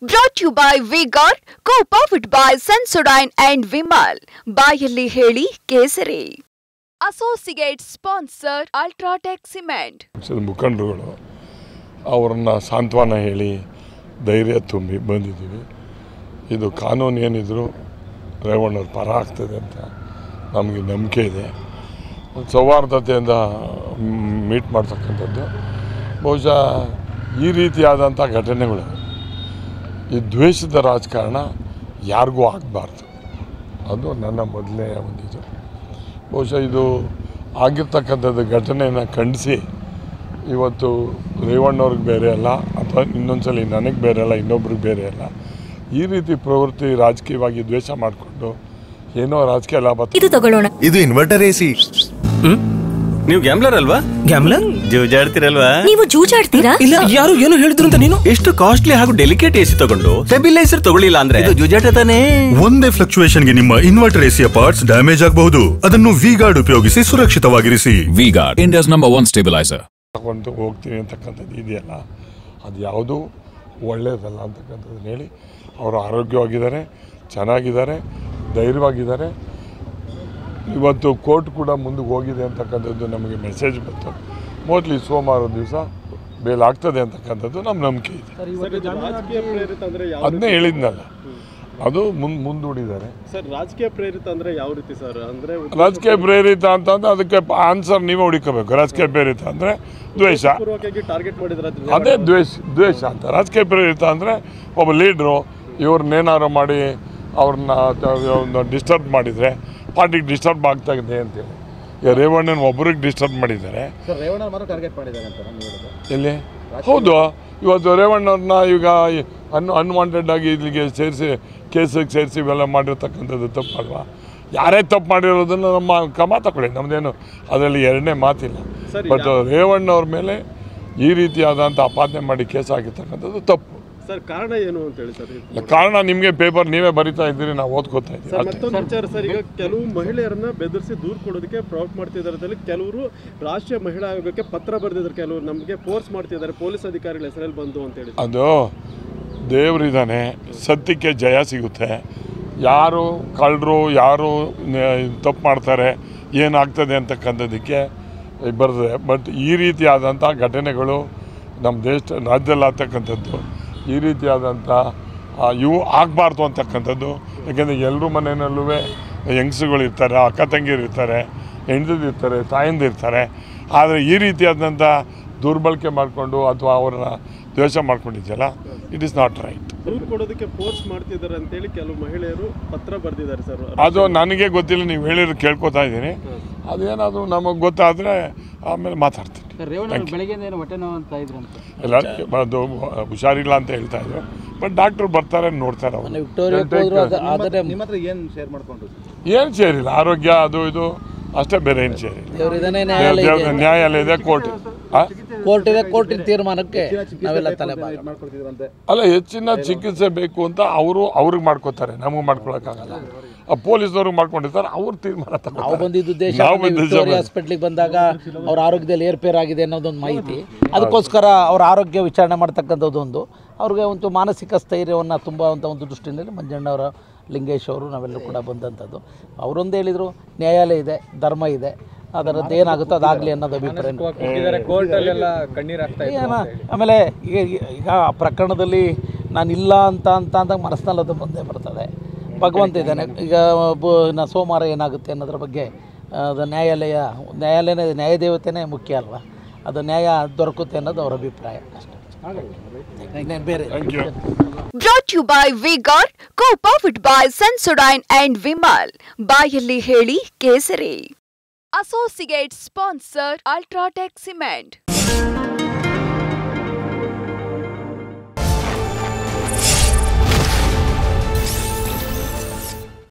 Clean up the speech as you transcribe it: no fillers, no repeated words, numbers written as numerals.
Brought to you by V-Guard, co-powered by Sensodyne and Vimal. ಬಾಯಲ್ಲಿ ಹೇಳಿ ಕೇಸರಿ. Associate sponsor Ultratech Cement. ಮುಖಂಡರುಗಳು ಅವರನ್ನ ಸಾಂತ್ವನ ಹೇಳಿ ಧೈರ್ಯ ತುಂಬಿ ಬಂದಿದ್ದೀವಿ. ಇದು ಕಾನೂನು ಏನಿದ್ರು ರೇವಣ್ಣವ್ರ ಪರ ಆಗ್ತದೆ ಅಂತ ನಮಗೆ ನಂಬಿಕೆ ಇದೆ. ಸೌಹಾರ್ದತೆಯಿಂದ ಮೀಟ್ ಮಾಡ್ತಕ್ಕಂಥದ್ದು ಬಹುಶಃ ಈ ರೀತಿಯಾದಂಥ ಘಟನೆಗಳು ಈ ದ್ವೇಷದ ರಾಜಕಾರಣ ಯಾರಿಗೂ ಆಗಬಾರ್ದು. ಅದು ನನ್ನ ಮೊದಲನೇ ಒಂದಿದು. ಬಹುಶಃ ಇದು ಆಗಿರ್ತಕ್ಕಂಥದ್ದು ಘಟನೆಯನ್ನು ಖಂಡಿಸಿ ಇವತ್ತು ರೇವಣ್ಣವ್ರಿಗೆ ಬೇರೆ ಅಲ್ಲ ಅಥವಾ ಇನ್ನೊಂದ್ಸಲಿ ನನಗೆ ಬೇರೆ ಅಲ್ಲ ಇನ್ನೊಬ್ರಿಗೆ ಬೇರೆ ಅಲ್ಲ ಈ ರೀತಿ ಪ್ರವೃತ್ತಿ ರಾಜಕೀಯವಾಗಿ ದ್ವೇಷ ಮಾಡಿಕೊಂಡು ಏನೋ ರಾಜಕೀಯ ಲಾಭ ಇದು ತಗೊಳ್ಳೋಣ. ಇದು ಇನ್ವರ್ಟರ್ ಎಸಿ. ನೀವು ಗ್ಯಾಮ್ಲರ್ ಅಲ್ವಾ? ಗ್ಯಾಮ್ಲರ್ ಜೂಜಾಡ್ತಿರಲ್ವಾ? ನೀವು ಜೂಜಾಡ್ತೀರಾ? ಇಲ್ಲ, ಯಾರು ಏನು ಹೇಳಿದ್ರು ಅಂತ ನೀನು ಎಷ್ಟು ಕಾಸ್ಟ್ಲಿ ಹಾಗೂ ಡೆಲಿಕೇಟ್ ಎಸಿ ತಗೊಂಡು ಸ್ಟೆಬಿಲೈಸರ್ ತಗೊಳ್ಳಿಲ್ಲ ಅಂದ್ರೆ ಇದು ಜೂಜಾಟ ತಾನೇ. ಒಂದೇ ಫ್ಲಕ್ಚುಯೇಷನ್ ಗೆ ನಿಮ್ಮ ಇನ್ವರ್ಟರ್ ಎಸಿಯ ಪಾರ್ಟ್ಸ್ ಡ್ಯಾಮೇಜ್ ಆಗಬಹುದು. ಅದನ್ನು ವಿ-ಗಾರ್ಡ್ ಉಪಯೋಗಿಸಿ ಸುರಕ್ಷಿತವಾಗಿರಿಸಿ. V-Guard, India's number 1 stabiliser. ತಗೊಂಡು ಹೋಗ್ತೀನಿ ಅಂತಕ್ಕಂಥದ್ದು ಇದೆಯಲ್ಲ, ಅದು ಯಾವುದೂ ಒಳ್ಳೆಯದಲ್ಲ ಅಂತಕ್ಕಂಥದ್ದು ಹೇಳಿ ಅವರು ಆರೋಗ್ಯವಾಗಿದ್ದಾರೆ, ಚೆನ್ನಾಗಿದ್ದಾರೆ, ಧೈರ್ಯವಾಗಿದ್ದಾರೆ. ಇವತ್ತು ಕೋರ್ಟ್ ಕೂಡ ಮುಂದಕ್ಕೆ ಹೋಗಿದೆ ಅಂತಕ್ಕಂಥದ್ದು ನಮಗೆ ಮೆಸೇಜ್ ಬಂತು. ಮೋಸ್ಟ್ಲಿ ಸೋಮವಾರ ದಿವಸ ಬೇಲ್ ಆಗ್ತದೆ ಅಂತಕ್ಕಂಥದ್ದು ನಮ್ಮ ನಂಬಿಕೆ ಇದೆ. ಅದನ್ನೇ ಹೇಳಿದ್ನಲ್ಲ, ಅದು ಮುಂದೂಡಿದ್ದಾರೆ. ಸರ್, ರಾಜಕೀಯ ಪ್ರೇರಿತ ಅಂದರೆ ಯಾವ ರೀತಿ ಸರ್? ಅಂದರೆ ರಾಜಕೀಯ ಪ್ರೇರಿತ ಅಂತಂದ್ರೆ ಅದಕ್ಕೆ ಆನ್ಸರ್ ನೀವೇ ಹುಡುಕಬೇಕು. ರಾಜಕೀಯ ಪ್ರೇರಿತ ಅಂದರೆ ದ್ವೇಷ, ಟಾರ್ಗೆಟ್ ಮಾಡಿದ್ರೆ ಅದೇ ದ್ವೇಷ ಅಂತ. ರಾಜಕೀಯ ಪ್ರೇರಿತ ಅಂದರೆ ಒಬ್ಬ ಲೀಡ್ರು ಇವ್ರನ್ನೇನಾರು ಮಾಡಿ ಅವ್ರನ್ನ ಡಿಸ್ಟರ್ಬ್ ಮಾಡಿದರೆ ಪಾರ್ಟಿಗೆ ಡಿಸ್ಟರ್ಬ್ ಆಗ್ತಾ ಇದೆ ಅಂತೇಳಿ ಈಗ ರೇವಣ್ಣನ ಒಬ್ಬರಿಗೆ ಡಿಸ್ಟರ್ಬ್ ಮಾಡಿದ್ದಾರೆ. ಎಲ್ಲಿ? ಹೌದು, ಇವತ್ತು ರೇವಣ್ಣವ್ರನ್ನ ಈಗ ಅನ್ವಾಂಟೆಡ್ ಆಗಿ ಇಲ್ಲಿಗೆ ಸೇರಿಸಿ ಕೇಸಿಗೆ ಸೇರಿಸಿ ಇವೆಲ್ಲ ಮಾಡಿರ್ತಕ್ಕಂಥದ್ದು ತಪ್ಪಲ್ವಾ? ಯಾರೇ ತಪ್ಪು ಮಾಡಿರೋದನ್ನು ನಮ್ಮ ಕ್ರಮ ತಗೊಳ್ಳಿ, ನಮ್ಮದೇನು ಅದರಲ್ಲಿ ಎರಡನೇ ಮಾತಿಲ್ಲ. ಬಟ್ ರೇವಣ್ಣವ್ರ ಮೇಲೆ ಈ ರೀತಿಯಾದಂಥ ಅಪಾದನೆ ಮಾಡಿ ಕೇಸ್ ಆಗಿರ್ತಕ್ಕಂಥದ್ದು ತಪ್ಪು. ಸರ್, ಕಾರಣ ಏನು ಅಂತ ಹೇಳಿ ಸರ್? ಕಾರಣ ನಿಮಗೆ ಪೇಪರ್ ನೀವೇ ಬರಿತಾ ಇದ್ದೀರಿ, ನಾವು ಓದ್ಕೋತಾ ಇದ್ದೀವಿ. ಮತ್ತೊಂದು ವಿಚಾರ ಸರ್, ಈಗ ಕೆಲವು ಮಹಿಳೆಯರನ್ನ ಬೆದರಿಸಿ ದೂರು ಕೊಡೋದಕ್ಕೆ ಪ್ರವೋಕ್ ಮಾಡ್ತಿದ್ದಾರೆ. ಕೆಲವರು ರಾಷ್ಟ್ರೀಯ ಮಹಿಳಾ ಆಯೋಗಕ್ಕೆ ಪತ್ರ ಬರೆದಿದ್ದಾರೆ, ಕೆಲವರು ನಮಗೆ ಫೋರ್ಸ್ ಮಾಡ್ತಿದ್ದಾರೆ ಪೊಲೀಸ್ ಅಧಿಕಾರಿಗಳ ಹೆಸರಲ್ಲಿ ಬಂದು ಅಂತ ಹೇಳಿ. ಅದು ದೇವರಿದ್ದಾನೆ, ಸತ್ಯಕ್ಕೆ ಜಯ ಸಿಗುತ್ತೆ. ಯಾರು ಕಳ್ಳರು ಯಾರು ತಪ್ಪು ಮಾಡ್ತಾರೆ ಏನಾಗ್ತದೆ ಅಂತಕ್ಕಂಥದ್ದಕ್ಕೆ ಬರ್ತದೆ. ಬಟ್ ಈ ರೀತಿಯಾದಂಥ ಘಟನೆಗಳು ನಮ್ಮ ರಾಜ್ಯದಲ್ಲಿ ಆಗ್ತಕ್ಕಂಥದ್ದು ಈ ರೀತಿಯಾದಂಥ ಇವು ಆಗಬಾರ್ದು ಅಂತಕ್ಕಂಥದ್ದು. ಯಾಕೆಂದರೆ ಎಲ್ಲರೂ ಮನೆಯಲ್ಲೂ ಹೆಂಗಸುಗಳು ಇರ್ತಾರೆ, ಅಕ್ಕ ತಂಗಿರು ಇರ್ತಾರೆ, ಹೆಂಡತಿರು ಇರ್ತಾರೆ, ತಾಯಂದಿರು ಇರ್ತಾರೆ. ಆದರೆ ಈ ರೀತಿಯಾದಂಥ ದುರ್ಬಳಕೆ ಮಾಡಿಕೊಂಡು ಅಥವಾ ಅವ್ರನ್ನ ದ್ವೇಷ ಮಾಡ್ಕೊಂಡಿದ್ದೆಯಲ್ಲ, ಇಟ್ ಈಸ್ ನಾಟ್ ರೈಟ್. ದೂರು ಕೊಡೋದಕ್ಕೆ ಫೋರ್ಸ್ ಮಾಡ್ತಿದ್ದಾರೆ ಅಂತೇಳಿ ಕೆಲವು ಮಹಿಳೆಯರು ಪತ್ರ ಬರೆದಿದ್ದಾರೆ ಸರ್. ಅದು ನನಗೆ ಗೊತ್ತಿಲ್ಲ, ನೀವು ಹೇಳಿದ್ರು ಕೇಳ್ಕೊತಾ ಇದ್ದೀನಿ. ಅದೇನಾದರೂ ನಮಗೆ ಗೊತ್ತಾದರೆ ಆಮೇಲೆ ಮಾತಾಡ್ತೀನಿ. ಇಲ್ಲ, ಅದು ಹುಷಾರಿಲ್ಲ ಅಂತ ಹೇಳ್ತಾ ಇದ್ರು. ಬಟ್ ಡಾಕ್ಟ್ರು ಬರ್ತಾರೆ, ನೋಡ್ತಾರೆ. ಏನು ಸೇರಿಲ್ಲ, ಆರೋಗ್ಯ ಅದು ಇದು ಅಷ್ಟೇ, ಬೇರೆ ಏನು ಸೇರಿಲ್ಲ. ನ್ಯಾಯಾಲಯ ಇದೆ, ಕೋರ್ಟ್ ಕೋರ್ಟಿನ ತೀರ್ಮಾನಕ್ಕೆ ಅಲ್ಲ, ಹೆಚ್ಚಿನ ಚಿಕಿತ್ಸೆ ಬೇಕು ಅಂತ ಅವ್ರಿಗೆ ಮಾಡ್ಕೋತಾರೆ, ನಮಗೆ ಮಾಡ್ಕೊಳಕ್ಕಾಗಲ್ಲ. ಪೊಲೀಸ್ನವ್ರಿಗೆ ಮಾಡ್ಕೊಂಡಿರ್ತಾರೆ, ಅವ್ರು ತೀರ್ಮಾನ ನಾವು ಬಂದಿದ್ದು ಹಾಸ್ಪಿಟ್ಲಿಗೆ ಬಂದಾಗ ಅವ್ರ ಆರೋಗ್ಯದಲ್ಲಿ ಏರ್ಪೇರ್ ಆಗಿದೆ ಅನ್ನೋದೊಂದು ಮಾಹಿತಿ. ಅದಕ್ಕೋಸ್ಕರ ಅವ್ರ ಆರೋಗ್ಯ ವಿಚಾರಣೆ ಮಾಡ್ತಕ್ಕಂಥದ್ದು ಒಂದು ಅವ್ರಿಗೆ ಒಂದು ಮಾನಸಿಕ ಸ್ಥೈರ್ಯವನ್ನು ತುಂಬುವಂಥ ಒಂದು ದೃಷ್ಟಿಯಲ್ಲಿ ಮಂಜಣ್ಣವರ ಲಿಂಗೇಶ್ ಅವರು ನಾವೆಲ್ಲರೂ ಕೂಡ ಬಂದಂಥದ್ದು. ಅವರೊಂದು ಹೇಳಿದರು, ನ್ಯಾಯಾಲಯ ಇದೆ, ಧರ್ಮ ಇದೆ, ಅದರದ್ದು ಏನಾಗುತ್ತೋ ಅದಾಗಲಿ ಅನ್ನೋದು ಅಭಿಪ್ರಾಯ. ಆಮೇಲೆ ಈಗ ಆ ಪ್ರಕರಣದಲ್ಲಿ ನಾನಿಲ್ಲ ಅಂತ ಅಂದಾಗ ಮನಸ್ಸಿನಲ್ಲಿ ಅದು ಬಂದೇ ಬರ್ತದೆ. ಭಗವಂತ ಇದ್ದಾನೆ. ಈಗ ಸೋಮವಾರ ಏನಾಗುತ್ತೆ ಅನ್ನೋದ್ರ ಬಗ್ಗೆ ಅದು ನ್ಯಾಯದೇವತೆನೇ ಮುಖ್ಯ ಅಲ್ವಾ? ಅದು ನ್ಯಾಯ ದೊರಕುತ್ತೆ ಅನ್ನೋದು ಅವರ ಅಭಿಪ್ರಾಯ ಅಷ್ಟೇ. ಬೇರೆ Brought to you by V-Guard, co-powered by Sensodyne and Vimal. ಬಾಯಲ್ಲಿ ಹೇಳಿ ಕೇಸರಿ. Associate sponsor Ultratech Cement.